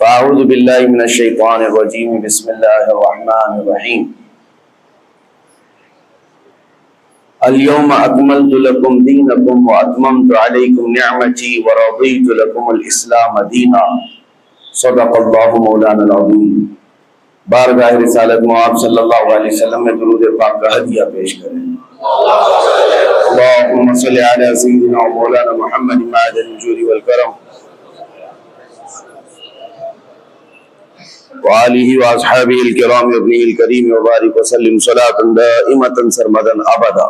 فاعوذ باللہ من الشیطان الرجیم بسم اللہ الرحمن الرحیم اليوم اکملت لکم دینکم واتممت علیکم نعمتی ورضیت لکم الاسلام دینا صدق اللہ مولانا العظیم۔ بارگاہ رسالت مآب صلی اللہ علیہ وسلم میں درود پاک کا ہدیہ پیش کریں۔ اللہم صلی علی سیدنا مولانا محمد معدن الجود والکرم وآلہ واصحابہ الکرام ابنہ الکریم وبارک وسلم صلاۃ دائمۃ سرمدا ابدا۔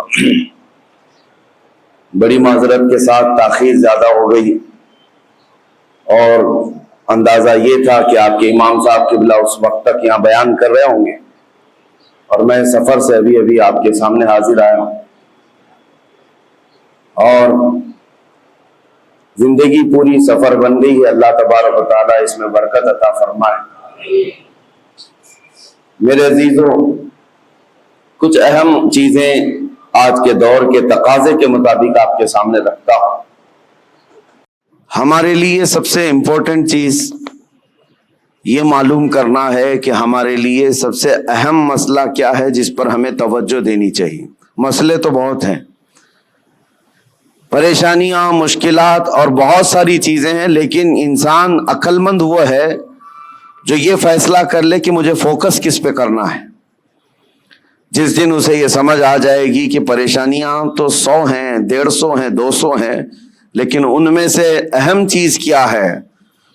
بڑی معذرت کے ساتھ تاخیر زیادہ ہو گئی اور اندازہ یہ تھا کہ آپ کے امام صاحب قبلہ اس وقت تک یہاں بیان کر رہے ہوں گے اور میں سفر سے ابھی آپ کے سامنے حاضر آیا ہوں، اور زندگی پوری سفر بن گئی ہے۔ اللہ تبارک و تعالیٰ اس میں برکت عطا فرمائے۔ میرے عزیزوں، کچھ اہم چیزیں آج کے دور کے تقاضے کے مطابق آپ کے سامنے رکھتا ہوں۔ ہمارے لیے سب سے امپورٹنٹ چیز یہ معلوم کرنا ہے کہ ہمارے لیے سب سے اہم مسئلہ کیا ہے جس پر ہمیں توجہ دینی چاہیے۔ مسئلے تو بہت ہیں، پریشانیاں، مشکلات اور بہت ساری چیزیں ہیں، لیکن انسان عقل مند وہ ہے جو یہ فیصلہ کر لے کہ مجھے فوکس کس پہ کرنا ہے۔ جس دن اسے یہ سمجھ آ جائے گی کہ پریشانیاں تو 100 ہیں، 150 ہیں، 200 ہیں، لیکن ان میں سے اہم چیز کیا ہے،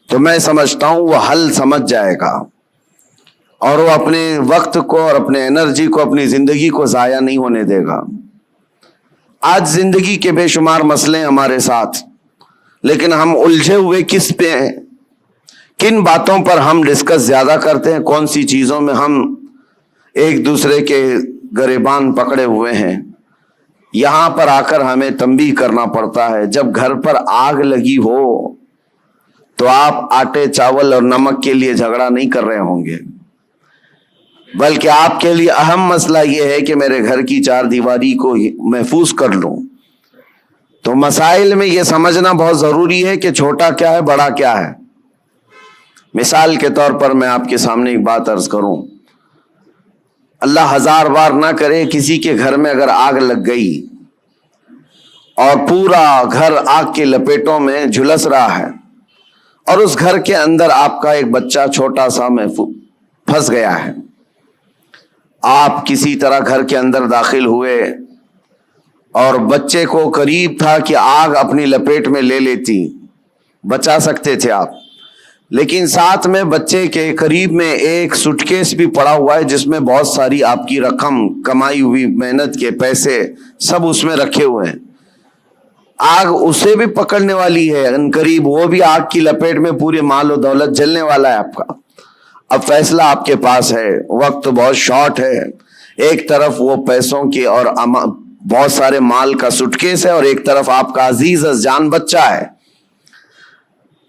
تو میں سمجھتا ہوں وہ حل سمجھ جائے گا اور وہ اپنے وقت کو اور اپنے انرجی کو، اپنی زندگی کو ضائع نہیں ہونے دے گا۔ آج زندگی کے بے شمار مسئلے ہمارے ساتھ، لیکن ہم الجھے ہوئے کس پہ ہیں؟ کن باتوں پر ہم ڈسکس زیادہ کرتے ہیں؟ کون سی چیزوں میں ہم ایک دوسرے کے گریبان پکڑے ہوئے ہیں؟ یہاں پر آ کر ہمیں تنبیہ کرنا پڑتا ہے۔ جب گھر پر آگ لگی ہو تو آپ آٹے، چاول اور نمک کے لیے جھگڑا نہیں کر رہے ہوں گے، بلکہ آپ کے لیے اہم مسئلہ یہ ہے کہ میرے گھر کی 4 دیواری کو محفوظ کر لوں۔ تو مسائل میں یہ سمجھنا بہت ضروری ہے کہ چھوٹا کیا ہے، بڑا کیا ہے۔ مثال کے طور پر میں آپ کے سامنے ایک بات عرض کروں، اللہ 1000 بار نہ کرے کسی کے گھر میں اگر آگ لگ گئی اور پورا گھر آگ کے لپیٹوں میں جھلس رہا ہے اور اس گھر کے اندر آپ کا ایک بچہ چھوٹا سا محفوظ پھنس گیا ہے، آپ کسی طرح گھر کے اندر داخل ہوئے اور بچے کو قریب تھا کہ آگ اپنی لپیٹ میں لے لیتی، بچا سکتے تھے آپ، لیکن ساتھ میں بچے کے قریب میں ایک سوٹ کیس بھی پڑا ہوا ہے جس میں بہت ساری آپ کی رقم، کمائی ہوئی محنت کے پیسے سب اس میں رکھے ہوئے ہیں۔ آگ اسے بھی پکڑنے والی ہے، ان قریب وہ بھی آگ کی لپیٹ میں پورے مال و دولت جلنے والا ہے آپ کا۔ اب فیصلہ آپ کے پاس ہے، وقت بہت شارٹ ہے، ایک طرف وہ پیسوں کے اور بہت سارے مال کا سوٹ کیس ہے اور ایک طرف آپ کا عزیز از جان بچہ ہے۔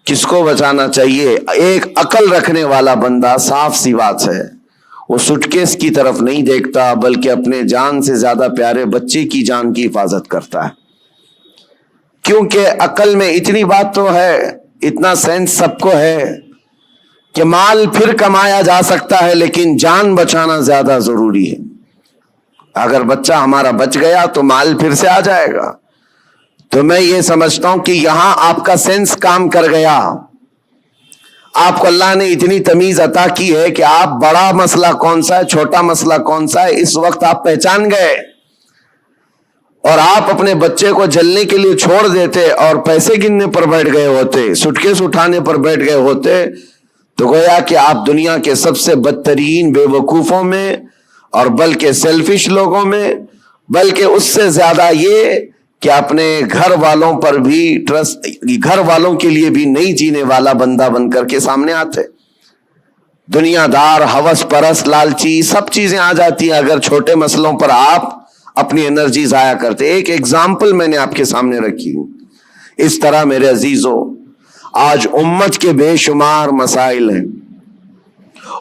کس کو بچانا چاہیے؟ ایک عقل رکھنے والا بندہ صاف سی بات ہے وہ سوٹ کیس کی طرف نہیں دیکھتا، بلکہ اپنے جان سے زیادہ پیارے بچے کی جان کی حفاظت کرتا ہے، کیونکہ عقل میں اتنی بات تو ہے، اتنا سینس سب کو ہے کہ مال پھر کمایا جا سکتا ہے لیکن جان بچانا زیادہ ضروری ہے۔ اگر بچہ ہمارا بچ گیا تو مال پھر سے آ جائے گا۔ تو میں یہ سمجھتا ہوں کہ یہاں آپ کا سینس کام کر گیا، آپ کو اللہ نے اتنی تمیز عطا کی ہے کہ آپ بڑا مسئلہ کون سا ہے، چھوٹا مسئلہ کون سا ہے، اس وقت آپ پہچان گئے، اور آپ اپنے بچے کو جلنے کے لیے چھوڑ دیتے اور پیسے گننے پر بیٹھ گئے ہوتے، سوٹ کیس اٹھانے پر بیٹھ گئے ہوتے، تو گویا کہ آپ دنیا کے سب سے بدترین بے وقوفوں میں اور بلکہ سیلفش لوگوں میں، بلکہ اس سے زیادہ یہ کہ اپنے گھر والوں پر بھی ٹرسٹ، گھر والوں کے لیے بھی نہیں جینے والا بندہ بن کر کے سامنے آتے۔ دنیا دار، ہوس پرست، لالچی سب چیزیں آ جاتی ہیں اگر چھوٹے مسئلوں پر آپ اپنی انرجی ضائع کرتے۔ ایک ایگزامپل میں نے آپ کے سامنے رکھی۔ اس طرح میرے عزیزوں، آج امت کے بے شمار مسائل ہیں،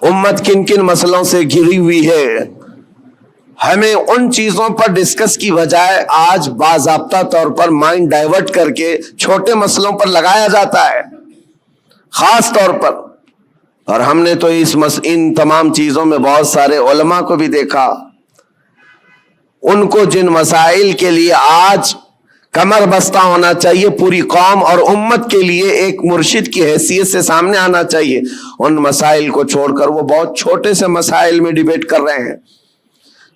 امت کن کن مسئلوں سے گھری ہوئی ہے، ہمیں ان چیزوں پر ڈسکس کی بجائے آج باضابطہ طور پر مائنڈ ڈائیورٹ کر کے چھوٹے مسئلوں پر لگایا جاتا ہے۔ خاص طور پر اور ہم نے تو ان تمام چیزوں میں بہت سارے علماء کو بھی دیکھا، ان کو جن مسائل کے لیے آج کمر بستہ ہونا چاہیے، پوری قوم اور امت کے لیے ایک مرشد کی حیثیت سے سامنے آنا چاہیے، ان مسائل کو چھوڑ کر وہ بہت چھوٹے سے مسائل میں ڈیبیٹ کر رہے ہیں،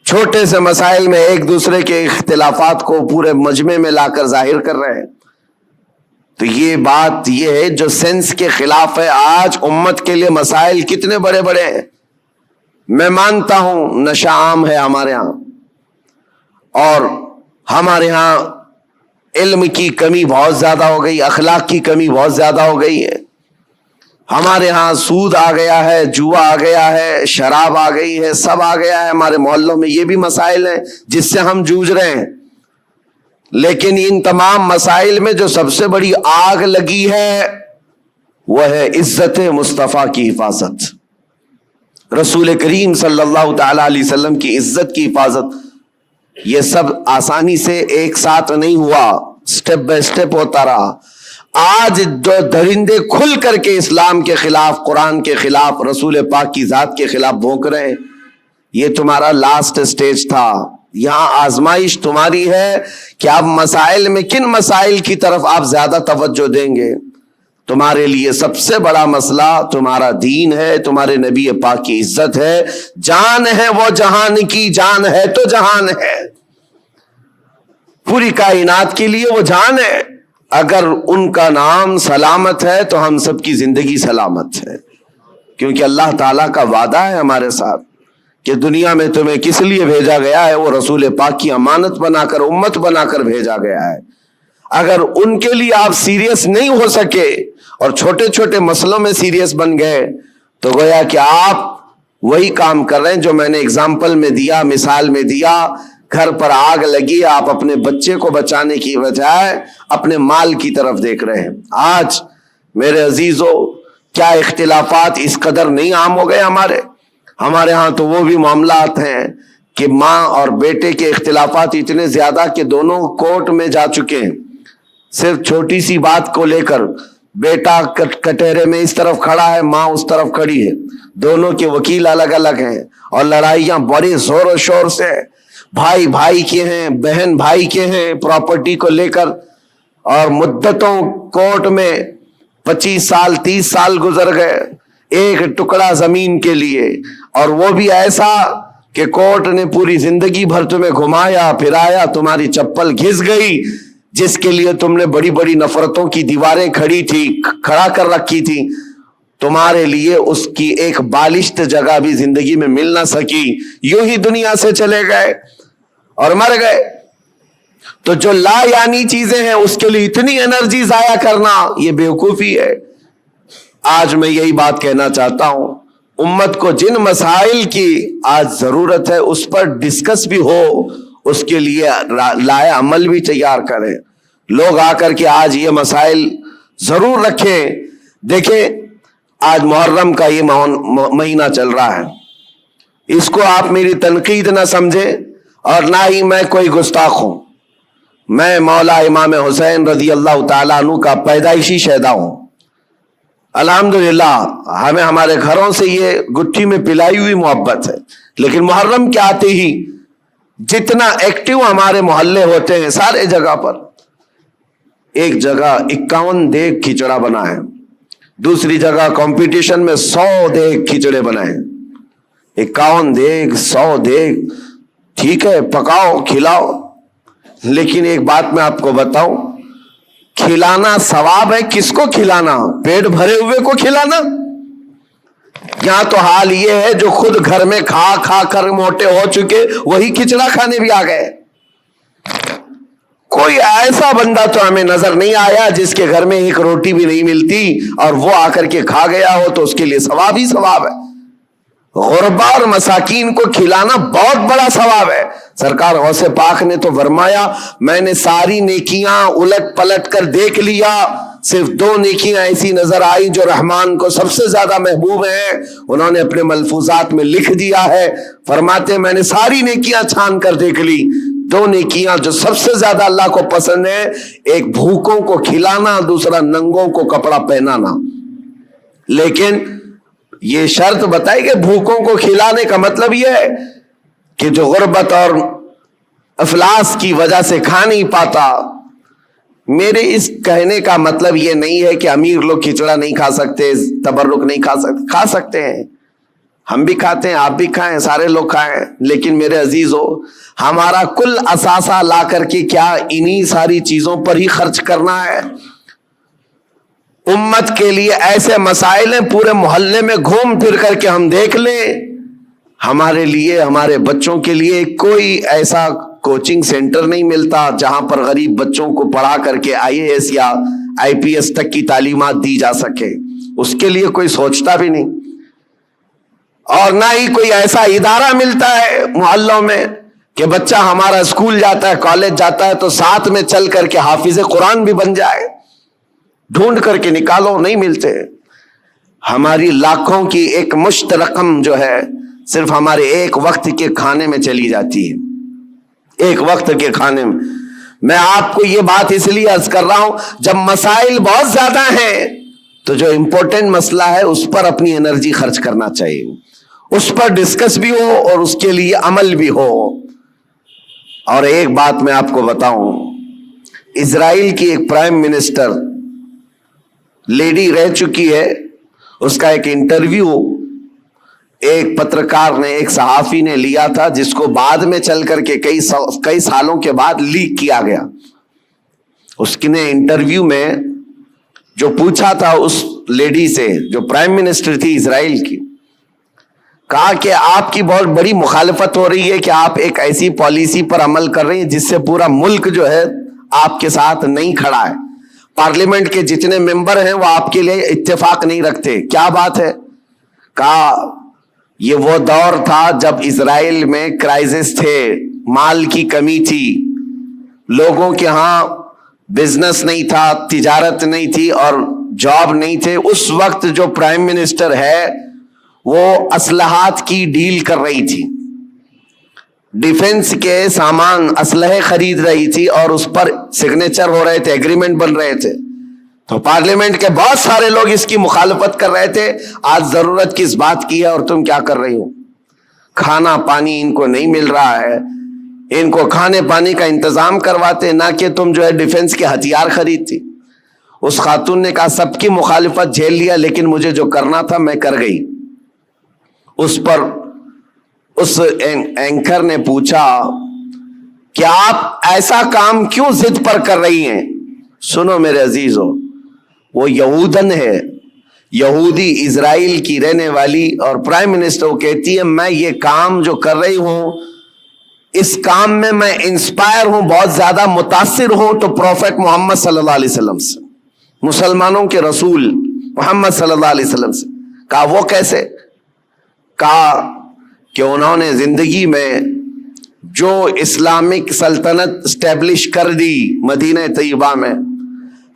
چھوٹے سے مسائل میں ایک دوسرے کے اختلافات کو پورے مجمع میں لا کر ظاہر کر رہے ہیں۔ تو یہ بات یہ ہے جو سینس کے خلاف ہے۔ آج امت کے لیے مسائل کتنے بڑے بڑے ہیں۔ میں مانتا ہوں نشہ عام ہے ہمارے ہاں، اور ہمارے ہاں علم کی کمی بہت زیادہ ہو گئی، اخلاق کی کمی بہت زیادہ ہو گئی ہے، ہمارے ہاں سود آ گیا ہے، جوا آ گیا ہے، شراب آ گئی ہے، سب آ گیا ہے ہمارے محلوں میں۔ یہ بھی مسائل ہیں جس سے ہم جوجھ رہے ہیں، لیکن ان تمام مسائل میں جو سب سے بڑی آگ لگی ہے وہ ہے عزت مصطفیٰ کی حفاظت، رسول کریم صلی اللہ تعالی علیہ وسلم کی عزت کی حفاظت۔ یہ سب آسانی سے ایک ساتھ نہیں ہوا، سٹیپ بائی سٹیپ ہوتا رہا۔ آج جو درندے کھل کر کے اسلام کے خلاف، قرآن کے خلاف، رسول پاک کی ذات کے خلاف بھونک رہے ہیں، یہ تمہارا لاسٹ سٹیج تھا۔ یہاں آزمائش تمہاری ہے کہ آپ مسائل میں کن مسائل کی طرف آپ زیادہ توجہ دیں گے۔ تمہارے لیے سب سے بڑا مسئلہ تمہارا دین ہے، تمہارے نبی پاک کی عزت ہے، جان ہے وہ جہان کی، جان ہے تو جہان ہے، پوری کائنات کے لیے وہ جان ہے۔ اگر ان کا نام سلامت ہے تو ہم سب کی زندگی سلامت ہے، کیونکہ اللہ تعالیٰ کا وعدہ ہے ہمارے ساتھ کہ دنیا میں تمہیں کس لیے بھیجا گیا ہے، وہ رسول پاک کی امانت بنا کر، امت بنا کر بھیجا گیا ہے۔ اگر ان کے لیے آپ سیریس نہیں ہو سکے اور چھوٹے چھوٹے مسئلوں میں سیریس بن گئے تو گویا کہ آپ وہی کام کر رہے ہیں جو میں نے اگزامپل میں دیا، مثال میں دیا۔ گھر پر آگ لگی، آپ اپنے بچے کو بچانے کی بجائے اپنے مال کی طرف دیکھ رہے ہیں۔ آج میرے عزیزو، کیا اختلافات اس قدر نہیں عام ہو گئے ہمارے ہاں تو وہ بھی معاملات ہیں کہ ماں اور بیٹے کے اختلافات اتنے زیادہ کہ دونوں کورٹ میں جا چکے ہیں، صرف چھوٹی سی بات کو لے کر۔ بیٹا کٹہرے میں اس طرف کھڑا ہے، ماں اس طرف کھڑی ہے، دونوں کے وکیل الگ الگ ہیں، اور لڑائیاں بڑے زور و شور سے، بھائی بھائی کے ہیں، بہن بھائی کے ہیں، پراپرٹی کو لے کر، اور مدتوں کورٹ میں 25 سال 30 سال گزر گئے ایک ٹکڑا زمین کے لیے، اور وہ بھی ایسا کہ کورٹ نے پوری زندگی بھر تمہیں گھمایا پھرایا، تمہاری چپل گھس گئی، جس کے لیے تم نے بڑی بڑی نفرتوں کی دیواریں کھڑا کر رکھی تھی، تمہارے لیے اس کی ایک بالشت جگہ بھی زندگی میں مل نہ سکی، یوں ہی دنیا سے چلے گئے اور مر گئے۔ تو جو لا یعنی چیزیں ہیں اس کے لیے اتنی انرجی ضائع کرنا، یہ بیوقوفی ہے۔ آج میں یہی بات کہنا چاہتا ہوں، امت کو جن مسائل کی آج ضرورت ہے اس پر ڈسکس بھی ہو، اس کے لیے لائے عمل بھی تیار کریں۔ لوگ آ کر کے آج یہ مسائل ضرور رکھیں۔ دیکھیں، آج محرم کا یہ مہینہ چل رہا ہے، اس کو آپ میری تنقید نہ سمجھیں اور نہ ہی میں کوئی گستاخ ہوں۔ میں مولا امام حسین رضی اللہ تعالیٰ عنہ کا پیدائشی شہدا ہوں۔ الحمدللہ ہمیں ہمارے گھروں سے یہ گٹھی میں پلائی ہوئی محبت ہے، لیکن محرم کے آتے ہی جتنا ایکٹیو ہمارے محلے ہوتے ہیں، سارے جگہ پر ایک جگہ 51 دیگ کھچڑا بنا ہے، دوسری جگہ کمپٹیشن میں 100 دیگ کھچڑے بنائے، 51 دیگ 100 دیگ، ٹھیک ہے پکاؤ کھلاؤ، لیکن ایک بات میں آپ کو بتاؤں، کھلانا ثواب ہے، کس کو کھلانا؟ پیٹ بھرے ہوئے کو کھلانا؟ یہاں تو حال یہ ہے جو خود گھر میں کھا کھا کر موٹے ہو چکے وہی کھچڑا کھانے بھی آ گئے۔ کوئی ایسا بندہ تو ہمیں نظر نہیں آیا جس کے گھر میں ایک روٹی بھی نہیں ملتی اور وہ آ کر کے کھا گیا ہو تو اس کے لیے ثواب ہی ثواب ہے۔ غربا اور مساکین کو کھلانا بہت بڑا ثواب ہے۔ سرکار غوث پاک نے تو فرمایا، میں نے ساری نیکیاں الٹ پلٹ کر دیکھ لیا، صرف 2 نیکیاں ایسی نظر آئی جو رحمان کو سب سے زیادہ محبوب ہیں، انہوں نے اپنے ملفوظات میں لکھ دیا ہے، فرماتے میں نے ساری نیکیاں چھان کر دیکھ لی، 2 نیکیاں جو سب سے زیادہ اللہ کو پسند ہے، ایک بھوکوں کو کھلانا، دوسرا ننگوں کو کپڑا پہنانا۔ لیکن یہ شرط بتائی کہ بھوکوں کو کھلانے کا مطلب یہ ہے کہ جو غربت اور افلاس کی وجہ سے کھا نہیں پاتا. میرے اس کہنے کا مطلب یہ نہیں ہے کہ امیر لوگ کھچڑا نہیں کھا سکتے, تبرک نہیں کھا سکتے ہیں. ہم بھی کھاتے ہیں, آپ بھی کھائیں, سارے لوگ کھائیں. لیکن میرے عزیزو, ہمارا کل اثاثہ لا کر کے کیا انہی ساری چیزوں پر ہی خرچ کرنا ہے؟ امت کے لیے ایسے مسائل ہیں, پورے محلے میں گھوم پھر کر کے ہم دیکھ لیں, ہمارے لیے, ہمارے بچوں کے لیے کوئی ایسا کوچنگ سینٹر نہیں ملتا جہاں پر غریب بچوں کو پڑھا کر کے IAS یا IPS تک کی تعلیمات دی جا سکے. اس کے لیے کوئی سوچتا بھی نہیں. اور نہ ہی کوئی ایسا ادارہ ملتا ہے محلوں میں کہ بچہ ہمارا اسکول جاتا ہے, کالج جاتا ہے تو ساتھ میں چل کر کے حافظ قرآن بھی بن جائے. ڈھونڈ کر کے نکالو, نہیں ملتے. ہماری لاکھوں کی ایک مشت رقم جو ہے صرف ہمارے ایک وقت کے کھانے میں چلی جاتی ہے. ایک وقت کے کھانے میں آپ کو یہ بات اس لیے عرض کر رہا ہوں, جب مسائل بہت زیادہ ہیں تو جو امپورٹنٹ مسئلہ ہے اس پر اپنی انرجی خرچ کرنا چاہیے, اس پر ڈسکس بھی ہو اور اس کے لیے عمل بھی ہو. اور ایک بات میں آپ کو بتاؤں, اسرائیل کی ایک پرائم منسٹر لیڈی رہ چکی ہے, اس کا ایک انٹرویو ایک پترکار نے, ایک صحافی نے لیا تھا, جس کو بعد میں چل کر کے کئی سالوں کے بعد لیک کیا گیا. اس نے انٹرویو میں جو پوچھا تھا اس لیڈی سے جو پرائم منسٹر تھی اسرائیل کی, کہا کہ آپ کی بہت بڑی مخالفت ہو رہی ہے کہ آپ ایک ایسی پالیسی پر عمل کر رہی ہیں جس سے پورا ملک جو ہے آپ کے ساتھ نہیں کھڑا ہے. پارلیمنٹ کے جتنے ممبر ہیں وہ آپ کے لیے اتفاق نہیں رکھتے. کیا بات ہے؟ کہا یہ وہ دور تھا جب اسرائیل میں کرائسس تھے, مال کی کمی تھی, لوگوں کے ہاں بزنس نہیں تھا, تجارت نہیں تھی اور جاب نہیں تھے. اس وقت جو پرائم منسٹر ہے وہ اسلحات کی ڈیل کر رہی تھی, ڈیفنس کے سامان, اسلحے خرید رہی تھی اور اس پر سگنیچر ہو رہے تھے, ایگریمنٹ بن رہے تھے. تو پارلیمنٹ کے بہت سارے لوگ اس کی مخالفت کر رہے تھے. آج ضرورت کس بات کی ہے اور تم کیا کر رہی ہو؟ کھانا پانی ان کو نہیں مل رہا ہے, ان کو کھانے پانی کا انتظام کرواتے, نہ کہ تم جو ہے ڈیفنس کے ہتھیار خریدتی. اس خاتون نے کہا سب کی مخالفت جھیل لیا لیکن مجھے جو کرنا تھا میں کر گئی. اس پر اس اینکر نے پوچھا کہ آپ ایسا کام کیوں ضد پر کر رہی ہیں؟ سنو میرے عزیزو, وہ یہودن ہے, یہودی, اسرائیل کی رہنے والی, اور پرائم منسٹر وہ کہتی ہے میں یہ کام جو کر رہی ہوں اس کام میں انسپائر ہوں, بہت زیادہ متاثر ہوں تو پروفیٹ محمد صلی اللہ علیہ وسلم سے, مسلمانوں کے رسول محمد صلی اللہ علیہ وسلم سے. کہا وہ کیسے؟ کہا کہ انہوں نے زندگی میں جو اسلامک سلطنت اسٹیبلش کر دی مدینہ طیبہ میں,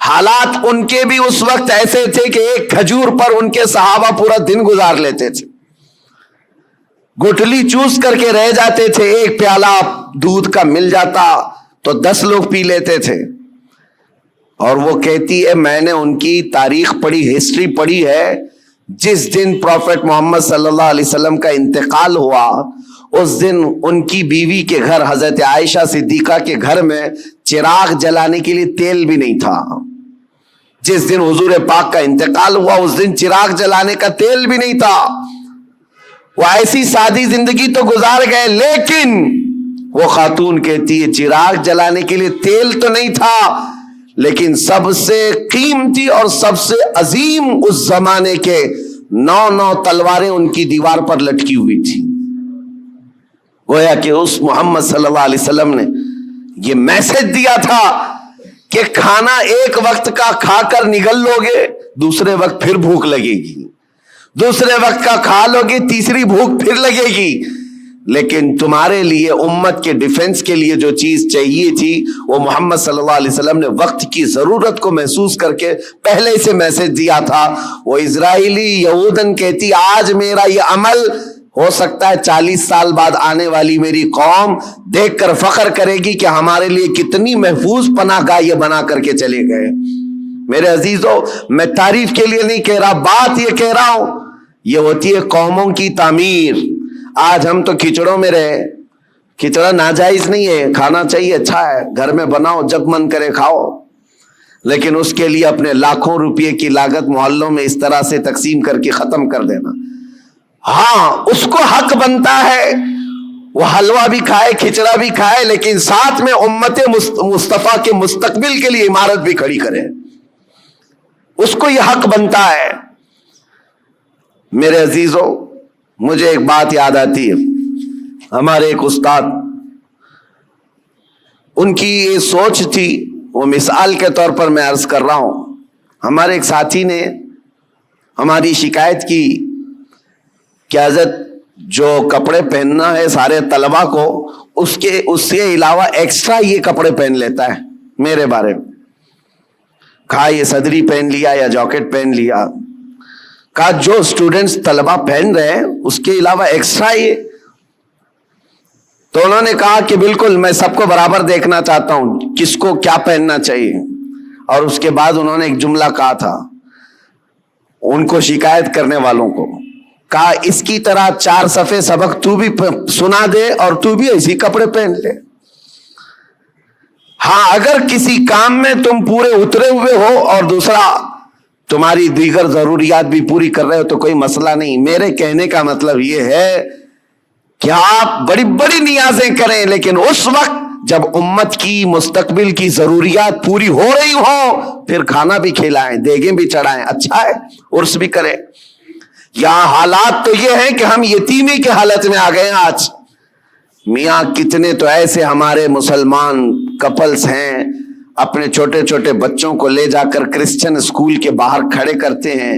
حالات ان کے بھی اس وقت ایسے تھے کہ ایک کھجور پر ان کے صحابہ پورا دن گزار لیتے تھے, گٹلی چوس کر کے رہ جاتے تھے. ایک پیالہ دودھ کا مل جاتا تو 10 لوگ پی لیتے تھے. اور وہ کہتی ہے میں نے ان کی تاریخ پڑھی, ہسٹری پڑھی ہے, جس دن پروفیٹ محمد صلی اللہ علیہ وسلم کا انتقال ہوا اس دن ان کی بیوی کے گھر حضرت عائشہ صدیقہ کے گھر میں چراغ جلانے کے لیے تیل بھی نہیں تھا. جس دن حضور پاک کا انتقال ہوا اس دن چراغ جلانے کا تیل بھی نہیں تھا. وہ ایسی سادی زندگی تو گزار گئے, لیکن وہ خاتون کہتی ہے چراغ جلانے کے لیے تیل تو نہیں تھا, لیکن سب سے قیمتی اور سب سے عظیم اس زمانے کے 9 تلواریں ان کی دیوار پر لٹکی ہوئی تھی. گویا کہ اس محمد صلی اللہ علیہ وسلم نے یہ میسج دیا تھا کہ کھانا ایک وقت کا کھا کر نگل لوگے, دوسرے وقت پھر بھوک لگے گی, دوسرے وقت کا کھا لوگے, تیسری بھوک پھر لگے گی. لیکن تمہارے لیے امت کے ڈیفنس کے لیے جو چیز چاہیے تھی وہ محمد صلی اللہ علیہ وسلم نے وقت کی ضرورت کو محسوس کر کے پہلے سے میسج دیا تھا. وہ اسرائیلی یہودن کہتی آج میرا یہ عمل ہو سکتا ہے 40 سال بعد آنے والی میری قوم دیکھ کر فخر کرے گی کہ ہمارے لیے کتنی محفوظ پناہ گاہ یہ بنا کر کے چلے گئے. میرے عزیزو, میں تعریف کے لیے نہیں کہہ رہا, بات یہ کہہ رہا ہوں یہ ہوتی ہے قوموں کی تعمیر. آج ہم تو کھچڑوں میں رہے. کھچڑا ناجائز نہیں ہے, کھانا چاہیے, اچھا ہے, گھر میں بناؤ, جب من کرے کھاؤ, لیکن اس کے لیے اپنے لاکھوں روپے کی لاگت محلوں میں اس طرح سے تقسیم کر کے ختم کر دینا. ہاں اس کو حق بنتا ہے وہ حلوہ بھی کھائے, کھچڑا بھی کھائے, لیکن ساتھ میں امت مصطفیٰ کے مستقبل کے لیے عمارت بھی کھڑی کرے. اس کو یہ حق بنتا ہے. میرے عزیزو, مجھے ایک بات یاد آتی ہے. ہمارے ایک استاد, ان کی یہ سوچ تھی, وہ مثال کے طور پر میں عرض کر رہا ہوں. ہمارے ایک ساتھی نے ہماری شکایت کی کہ حضرت جو کپڑے پہننا ہے سارے طلبہ کو, اس کے علاوہ ایکسٹرا یہ کپڑے پہن لیتا ہے میرے بارے میں. کہا یہ صدری پہن لیا یا جاکٹ پہن لیا. کہا جو اسٹوڈنٹس طلبہ پہن رہے ہیں اس کے علاوہ ایکسٹرا یہ. تو انہوں نے کہا کہ بالکل میں سب کو برابر دیکھنا چاہتا ہوں, کس کو کیا پہننا چاہیے. اور اس کے بعد انہوں نے ایک جملہ کہا تھا ان کو شکایت کرنے والوں کو, کہا اس کی طرح 4 صفحے سبق تو بھی سنا دے اور تو بھی ایسی کپڑے پہن لے. ہاں اگر کسی کام میں تم پورے اترے ہوئے ہو اور دوسرا تمہاری دیگر ضروریات بھی پوری کر رہے ہو تو کوئی مسئلہ نہیں. میرے کہنے کا مطلب یہ ہے کہ آپ بڑی بڑی نیازیں کریں, لیکن اس وقت جب امت کی مستقبل کی ضروریات پوری ہو رہی ہو پھر کھانا بھی کھلائیں, دیگیں بھی چڑھائیں, اچھا ہے, عرس بھی کریں. یہاں حالات تو یہ ہے کہ ہم یتیمی کے حالت میں آ گئے ہیں آج. میاں کتنے تو ایسے ہمارے مسلمان کپلز ہیں اپنے چھوٹے چھوٹے بچوں کو لے جا کر کرسچن اسکول کے باہر کھڑے کرتے ہیں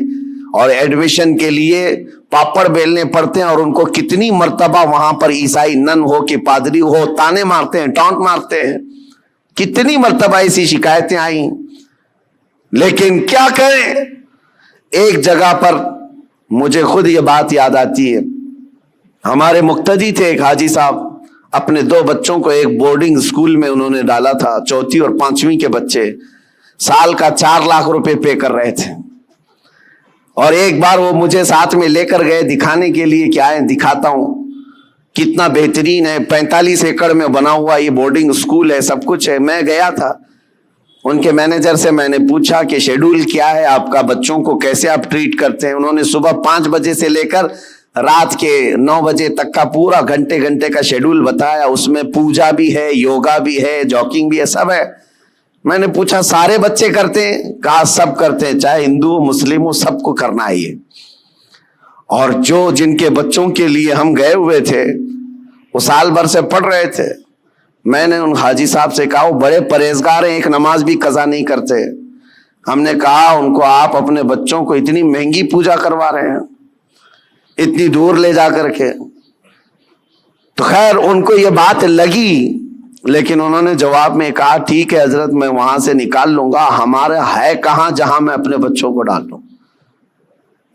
اور ایڈمیشن کے لیے پاپڑ بیلنے پڑتے ہیں, اور ان کو کتنی مرتبہ وہاں پر عیسائی نن ہو کہ پادری ہو تانے مارتے ہیں, ٹانٹ مارتے ہیں. کتنی مرتبہ ایسی شکایتیں آئیں. لیکن کیا کریں, ایک جگہ پر مجھے خود یہ بات یاد آتی ہے. ہمارے مقتدی تھے ایک حاجی صاحب, اپنے 2 بچوں کو ایک بورڈنگ اسکول میں انہوں نے ڈالا تھا, 4تھی اور 5ویں کے بچے, سال کا 4 لاکھ روپے پے کر رہے تھے. اور ایک بار وہ مجھے ساتھ میں لے کر گئے دکھانے کے لیے کہ آئیں دکھاتا ہوں کتنا بہترین ہے, 45 ایکڑ میں بنا ہوا یہ بورڈنگ اسکول ہے, سب کچھ ہے. میں گیا تھا, ان کے مینیجر سے میں نے پوچھا کہ شیڈول کیا ہے آپ کا, بچوں کو کیسے آپ ٹریٹ کرتے ہیں. انہوں نے صبح 5 بجے سے لے کر رات کے 9 بجے تک کا پورا گھنٹے کا شیڈول بتایا. اس میں پوجا بھی ہے, یوگا بھی ہے, جاگنگ بھی ہے, سب ہے. میں نے پوچھا سارے بچے کرتے ہیں؟ کہا سب کرتے ہیں, چاہے ہندو ہو مسلم ہو, سب کو کرنا ہے یہ. اور جن کے بچوں کے لیے ہم گئے ہوئے تھے وہ سال بھر سے پڑھ رہے تھے. میں نے ان حاجی صاحب سے کہا وہ بڑے پرہیزگار ہیں, ایک نماز بھی قضا نہیں کرتے. ہم نے کہا ان کو آپ اپنے بچوں کو اتنی مہنگی پوجا کروا رہے ہیں, اتنی دور لے جا کر کے. تو خیر ان کو یہ بات لگی, لیکن انہوں نے جواب میں کہا ٹھیک ہے حضرت میں وہاں سے نکال لوں گا, ہمارا ہے کہاں جہاں میں اپنے بچوں کو ڈال دوں.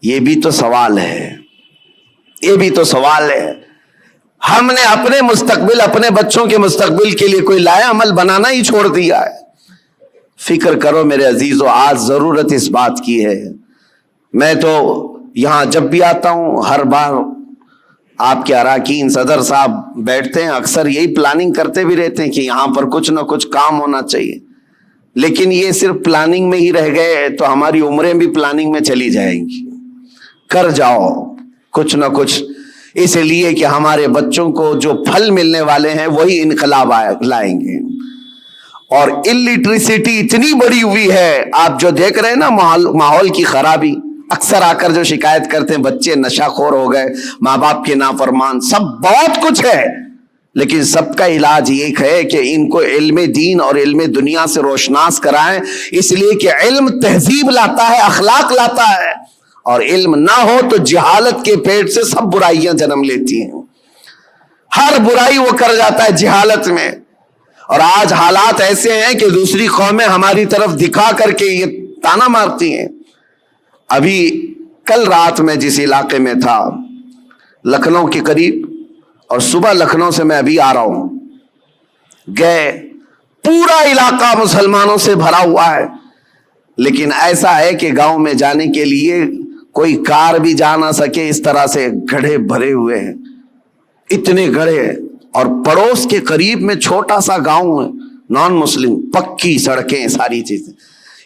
یہ بھی تو سوال ہے, یہ بھی تو سوال ہے. ہم نے اپنے مستقبل, اپنے بچوں کے مستقبل کے لیے کوئی لایا عمل بنانا ہی چھوڑ دیا ہے. فکر کرو میرے عزیزو, آج ضرورت اس بات کی ہے. میں تو یہاں جب بھی آتا ہوں ہر بار آپ کے اراکین صدر صاحب بیٹھتے ہیں, اکثر یہی پلاننگ کرتے بھی رہتے ہیں کہ یہاں پر کچھ نہ کچھ کام ہونا چاہیے. لیکن یہ صرف پلاننگ میں ہی رہ گئے تو ہماری عمریں بھی پلاننگ میں چلی جائیں گی. کر جاؤ کچھ نہ کچھ, اس لیے کہ ہمارے بچوں کو جو پھل ملنے والے ہیں وہی انقلاب لائیں گے. اور الٹریسٹی اتنی بڑی ہوئی ہے, آپ جو دیکھ رہے ہیں نا ماحول کی خرابی, اکثر آ کر جو شکایت کرتے ہیں بچے نشہ خور ہو گئے, ماں باپ کے نافرمان, سب بہت کچھ ہے. لیکن سب کا علاج یہ ہے کہ ان کو علم دین اور علم دنیا سے روشناس کرائیں, اس لیے کہ علم تہذیب لاتا ہے, اخلاق لاتا ہے, اور علم نہ ہو تو جہالت کے پیٹ سے سب برائیاں جنم لیتی ہیں. ہر برائی وہ کر جاتا ہے جہالت میں. اور آج حالات ایسے ہیں کہ دوسری قومیں ہماری طرف دکھا کر کے یہ تانا مارتی ہیں. ابھی کل رات میں جس علاقے میں تھا لکھنؤ کے قریب, اور صبح لکھنؤ سے میں ابھی آ رہا ہوں, گئے پورا علاقہ مسلمانوں سے بھرا ہوا ہے. لیکن ایسا ہے کہ گاؤں میں جانے کے لیے کوئی کار بھی جا نہ سکے، اس طرح سے گڑھے بھرے ہوئے ہیں، اتنے گڑھے، اور پڑوس کے قریب میں چھوٹا سا گاؤں ہے نان مسلم، پکی سڑکیں، ساری چیزیں۔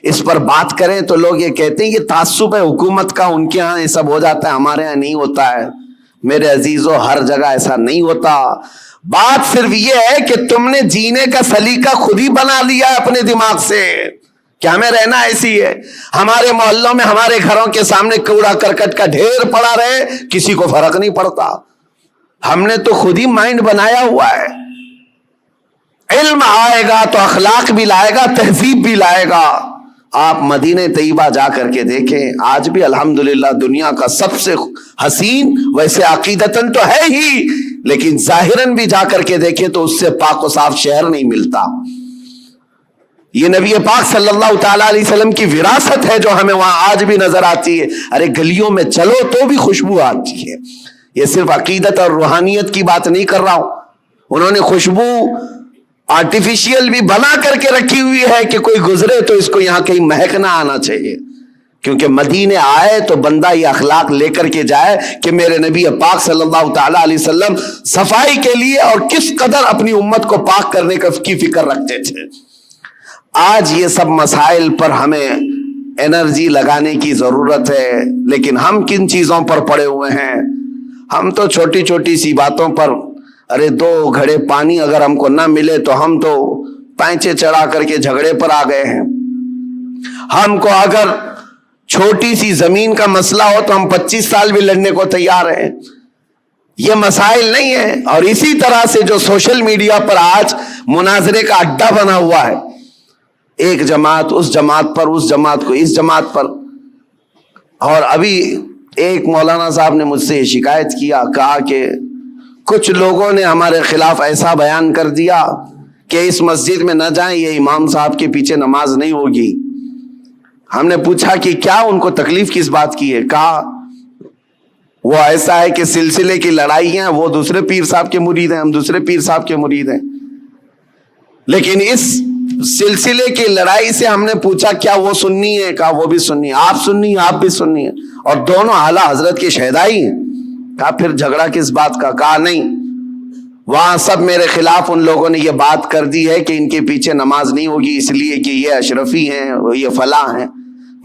اس پر بات کریں تو لوگ یہ کہتے ہیں یہ تعصب ہے حکومت کا، ان کے ہاں یہ سب ہو جاتا ہے، ہمارے ہاں نہیں ہوتا ہے۔ میرے عزیزو، ہر جگہ ایسا نہیں ہوتا۔ بات صرف یہ ہے کہ تم نے جینے کا سلیقہ خود ہی بنا لیا ہے اپنے دماغ سے کہ ہمیں رہنا ایسی ہے۔ ہمارے محلوں میں، ہمارے گھروں کے سامنے کوڑا کرکٹ کا ڈھیر پڑا رہے، کسی کو فرق نہیں پڑتا۔ ہم نے تو خود ہی مائنڈ بنایا ہوا ہے۔ علم آئے گا تو اخلاق بھی لائے گا، تہذیب بھی لائے گا۔ آپ مدینہ طیبہ جا کر کے دیکھیں، آج بھی الحمدللہ دنیا کا سب سے حسین، ویسے عقیدتاً تو ہے ہی، لیکن ظاہراً بھی جا کر کے دیکھیں تو اس سے پاک و صاف شہر نہیں ملتا۔ یہ نبی پاک صلی اللہ تعالیٰ علیہ وسلم کی وراثت ہے جو ہمیں وہاں آج بھی نظر آتی ہے۔ ارے گلیوں میں چلو تو بھی خوشبو آتی ہے۔ یہ صرف عقیدت اور روحانیت کی بات نہیں کر رہا ہوں، انہوں نے خوشبو آرٹیفیشیل بھی بنا کر کے رکھی ہوئی ہے کہ کوئی گزرے تو اس کو یہاں کہیں مہک نہ آنا چاہیے، کیونکہ مدینے آئے تو بندہ یہ اخلاق لے کر کے جائے کہ میرے نبی پاک صلی اللہ تعالیٰ علیہ وسلم صفائی کے لیے اور کس قدر اپنی امت کو پاک کرنے کی فکر رکھتے تھے۔ آج یہ سب مسائل پر ہمیں انرجی لگانے کی ضرورت ہے، لیکن ہم کن چیزوں پر پڑے ہوئے ہیں؟ ہم تو چھوٹی چھوٹی سی باتوں پر، ارے 2 گھڑے پانی اگر ہم کو نہ ملے تو ہم تو پینچے چڑھا کر کے جھگڑے پر آ گئے ہیں۔ ہم کو اگر چھوٹی سی زمین کا مسئلہ ہو تو ہم 25 سال بھی لڑنے کو تیار ہیں۔ یہ مسائل نہیں ہیں۔ اور اسی طرح سے جو سوشل میڈیا پر آج مناظرے کا اڈا بنا ہوا ہے، ایک جماعت اس جماعت پر، اس جماعت کو اس جماعت پر، اور ابھی ایک مولانا صاحب نے مجھ سے شکایت کیا، کہا کہ کچھ لوگوں نے ہمارے خلاف ایسا بیان کر دیا کہ اس مسجد میں نہ جائیں، یہ امام صاحب کے پیچھے نماز نہیں ہوگی۔ ہم نے پوچھا کہ کیا ان کو تکلیف کس بات کی ہے؟ کہا وہ ایسا ہے کہ سلسلے کی لڑائی ہیں، وہ دوسرے پیر صاحب کے مرید ہیں، ہم دوسرے پیر صاحب کے مرید ہیں، لیکن اس سلسلے کی لڑائی سے ہم نے پوچھا کیا وہ سنی ہے؟ کہا وہ بھی سنی ہے۔ آپ سنی ہیں؟ آپ بھی سنی ہیں، اور دونوں اعلیٰ حضرت کے شہدائی ہیں۔ کہا پھر جھگڑا کس بات کا؟ کہا نہیں، وہاں سب میرے خلاف ان لوگوں نے یہ بات کر دی ہے کہ ان کے پیچھے نماز نہیں ہوگی اس لیے کہ یہ اشرفی ہیں، یہ فلاں ہیں۔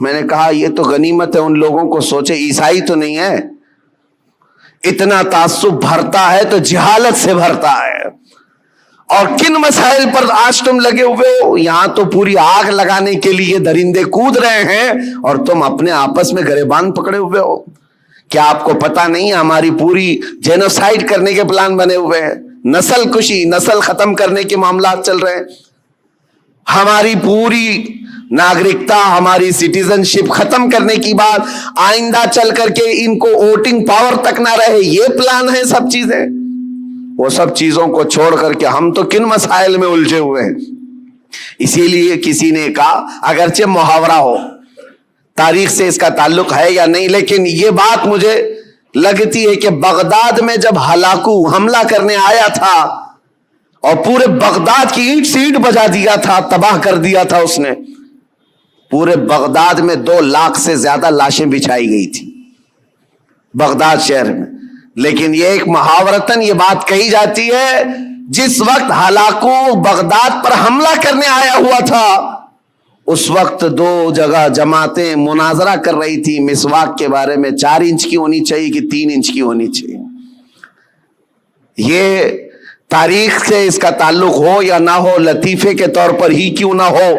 میں نے کہا یہ تو غنیمت ہے ان لوگوں کو، سوچے عیسائی تو نہیں ہے۔ اتنا تعصب بھرتا ہے تو جہالت سے بھرتا ہے۔ اور کن مسائل پر آج تم لگے ہوئے ہو؟ یہاں تو پوری آگ لگانے کے لیے درندے کود رہے ہیں اور تم اپنے آپس میں گریبان پکڑے ہوئے ہو۔ کیا آپ کو پتا نہیں ہے ہماری پوری جینوسائیڈ کرنے کے پلان بنے ہوئے ہیں، نسل کشی، نسل ختم کرنے کے معاملات چل رہے ہیں۔ ہماری پوری ناگرکتا، ہماری سٹیزن شپ ختم کرنے کی بات، آئندہ چل کر کے ان کو ووٹنگ پاور تک نہ رہے، یہ پلان ہے سب چیزیں۔ وہ سب چیزوں کو چھوڑ کر کے ہم تو کن مسائل میں الجھے ہوئے ہیں۔ اسی لیے کسی نے کہا، اگرچہ محاورہ ہو، تاریخ سے اس کا تعلق ہے یا نہیں، لیکن یہ بات مجھے لگتی ہے کہ بغداد میں جب ہلاکو حملہ کرنے آیا تھا اور پورے بغداد کی اینٹ سے اینٹ بجا دیا تھا، تباہ کر دیا تھا اس نے، پورے بغداد میں 2 لاکھ سے زیادہ لاشیں بچھائی گئی تھی بغداد شہر میں۔ لیکن یہ ایک محاورتاً یہ بات کہی جاتی ہے، جس وقت ہلاکو بغداد پر حملہ کرنے آیا ہوا تھا اس وقت 2 جگہ جماعتیں مناظرہ کر رہی تھی مسواک کے بارے میں، 4 انچ کی ہونی چاہیے کہ 3 انچ کی ہونی چاہیے۔ یہ تاریخ سے اس کا تعلق ہو یا نہ ہو، لطیفے کے طور پر ہی کیوں نہ ہو،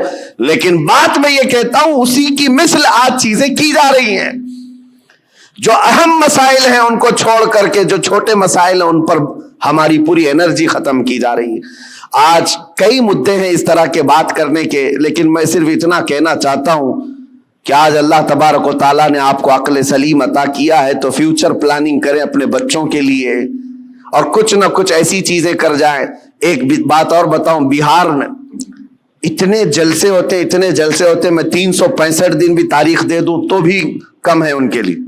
لیکن بات میں یہ کہتا ہوں اسی کی مثل آج چیزیں کی جا رہی ہیں۔ جو اہم مسائل ہیں ان کو چھوڑ کر کے جو چھوٹے مسائل ہیں ان پر ہماری پوری انرجی ختم کی جا رہی ہے۔ آج کئی مدعے ہیں اس طرح کے بات کرنے کے، لیکن میں صرف اتنا کہنا چاہتا ہوں کہ آج اللہ تبارک و تعالیٰ نے آپ کو عقل سلیم عطا کیا ہے تو فیوچر پلاننگ کریں اپنے بچوں کے لیے، اور کچھ نہ کچھ ایسی چیزیں کر جائیں۔ ایک بات اور بتاؤں، بہار میں اتنے جلسے ہوتے، میں 365 دن بھی تاریخ دے دوں تو بھی کم ہے ان کے لیے۔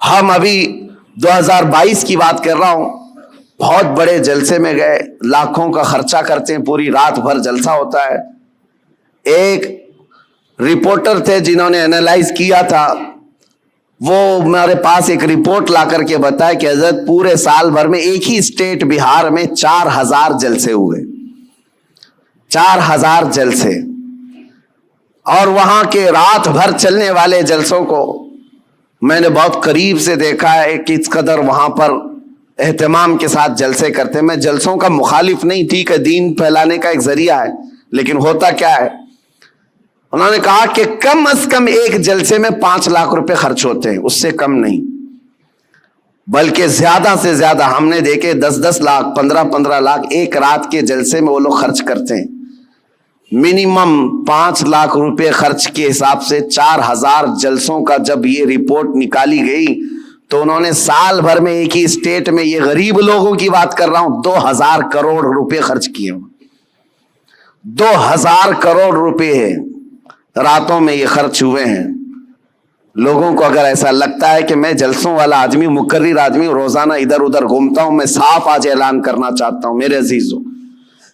ہم ابھی 2022 کی بات کر رہا ہوں، بہت بڑے جلسے میں گئے، لاکھوں کا خرچہ کرتے ہیں، پوری رات بھر جلسہ ہوتا ہے۔ ایک رپورٹر تھے جنہوں نے انالائز کیا تھا وہ میرے پاس ایک رپورٹ لا کر کے بتایا کہ حضرت پورے سال بھر میں ایک ہی اسٹیٹ بہار میں 4000 جلسے ہوئے، 4000 جلسے، اور وہاں کے رات بھر چلنے والے جلسوں کو میں نے بہت قریب سے دیکھا ہے کہ اس قدر وہاں پر اہتمام کے ساتھ جلسے کرتے. میں جلسوں کا مخالف نہیں، ٹھیک ہے، دین پھیلانے کا ایک ذریعہ ہے، لیکن ہوتا کیا ہے، انہوں نے کہا کہ کم از کم ایک جلسے میں 5 لاکھ روپے خرچ ہوتے ہیں، اس سے کم نہیں، بلکہ زیادہ سے زیادہ ہم نے دیکھے 10-10 لاکھ 15-15 لاکھ ایک رات کے جلسے میں وہ لوگ خرچ کرتے ہیں. منیمم 5 لاکھ روپے خرچ کے حساب سے 4000 جلسوں کا جب یہ رپورٹ نکالی گئی تو انہوں نے سال بھر میں ایک ہی اسٹیٹ میں، یہ غریب لوگوں کی بات کر رہا ہوں، 2000 کروڑ روپے خرچ کیے. 2000 کروڑ روپے راتوں میں یہ خرچ ہوئے ہیں. لوگوں کو اگر ایسا لگتا ہے کہ میں جلسوں والا آدمی، مقرر آدمی، روزانہ ادھر ادھر گھومتا ہوں، میں صاف آج اعلان کرنا چاہتا ہوں میرے عزیزوں،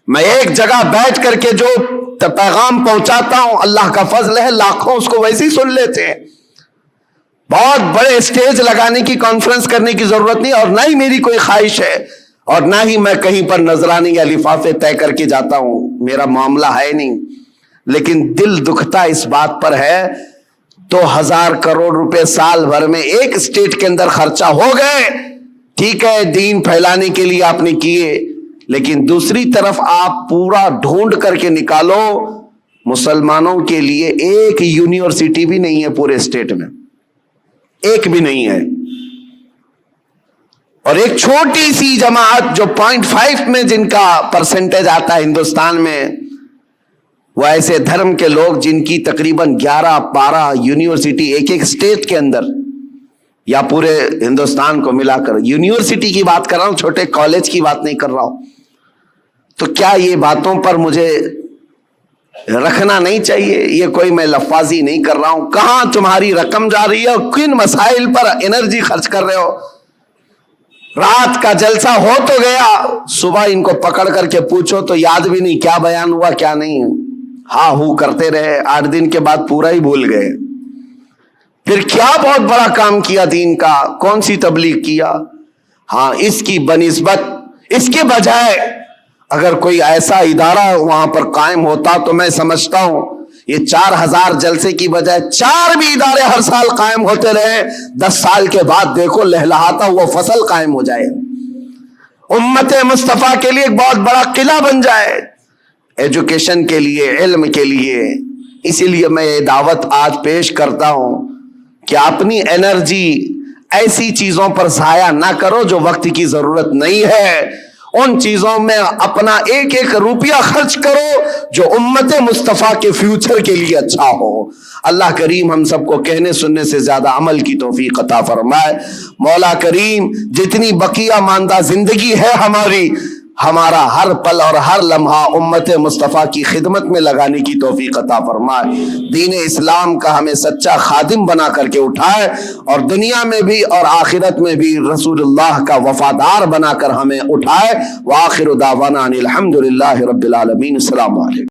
میں ایک جگہ بیٹھ کر کے جو پیغام پہنچاتا ہوں، اللہ کا فضل ہے لاکھوں اس کو ویسے ہی سن لیتے ہیں. بہت بڑے اسٹیج لگانے کی، کانفرنس کرنے کی ضرورت نہیں، اور نہ ہی میری کوئی خواہش ہے، اور نہ ہی میں کہیں پر نذرانے یا لفافے طے کر کے جاتا ہوں، میرا معاملہ ہے نہیں. لیکن دل دکھتا اس بات پر ہے 2000 کروڑ روپے سال بھر میں ایک اسٹیٹ کے اندر خرچہ ہو گئے. ٹھیک ہے، دین پھیلانے کے لیے آپ نے کیے، لیکن دوسری طرف آپ پورا ڈھونڈ کر کے نکالو، مسلمانوں کے لیے ایک یونیورسٹی بھی نہیں ہے پورے اسٹیٹ میں، ایک بھی نہیں ہے. اور ایک چھوٹی سی جماعت جو 0.5 میں جن کا پرسنٹیج آتا ہے ہندوستان میں، وہ ایسے دھرم کے لوگ جن کی تقریباً 11-12 یونیورسٹی ایک ایک اسٹیٹ کے اندر یا پورے ہندوستان کو ملا کر، یونیورسٹی کی بات کر رہا ہوں، چھوٹے کالج کی بات نہیں کر رہا ہوں. تو کیا یہ باتوں پر مجھے رکھنا نہیں چاہیے؟ یہ کوئی میں لفاظی نہیں کر رہا ہوں. کہاں تمہاری رقم جا رہی ہے اور کن مسائل پر انرجی خرچ کر رہے ہو؟ رات کا جلسہ ہو تو گیا، صبح ان کو پکڑ کر کے پوچھو تو یاد بھی نہیں کیا بیان ہوا کیا نہیں، ہاں ہو کرتے رہے، 8 دن کے بعد پورا ہی بھول گئے. پھر کیا بہت بڑا کام کیا دین کا، کون سی تبلیغ کیا؟ ہاں، اس کی بنسبت، اس کے بجائے اگر کوئی ایسا ادارہ وہاں پر قائم ہوتا تو میں سمجھتا ہوں یہ 4000 جلسے کی بجائے 4 بھی ادارے ہر سال قائم ہوتے رہے، 10 سال کے بعد دیکھو لہلہاتا ہوا فصل قائم ہو جائے، امت مصطفیٰ کے لیے ایک بہت بڑا قلعہ بن جائے، ایجوکیشن کے لیے، علم کے لیے. اسی لیے میں یہ دعوت آج پیش کرتا ہوں کہ اپنی انرجی ایسی چیزوں پر ضائع نہ کرو جو وقت کی ضرورت نہیں ہے. ان چیزوں میں اپنا ایک ایک روپیہ خرچ کرو جو امت مصطفیٰ کے فیوچر کے لیے اچھا ہو. اللہ کریم ہم سب کو کہنے سننے سے زیادہ عمل کی توفیق عطا فرمائے. مولا کریم جتنی بقیہ ماندہ زندگی ہے ہماری، ہمارا ہر پل اور ہر لمحہ امت مصطفیٰ کی خدمت میں لگانے کی توفیق عطا فرمائے. دین اسلام کا ہمیں سچا خادم بنا کر کے اٹھائے، اور دنیا میں بھی اور آخرت میں بھی رسول اللہ کا وفادار بنا کر ہمیں اٹھائے. وآخر دعوانا ان الحمد للہ رب العالمین. السلام علیکم.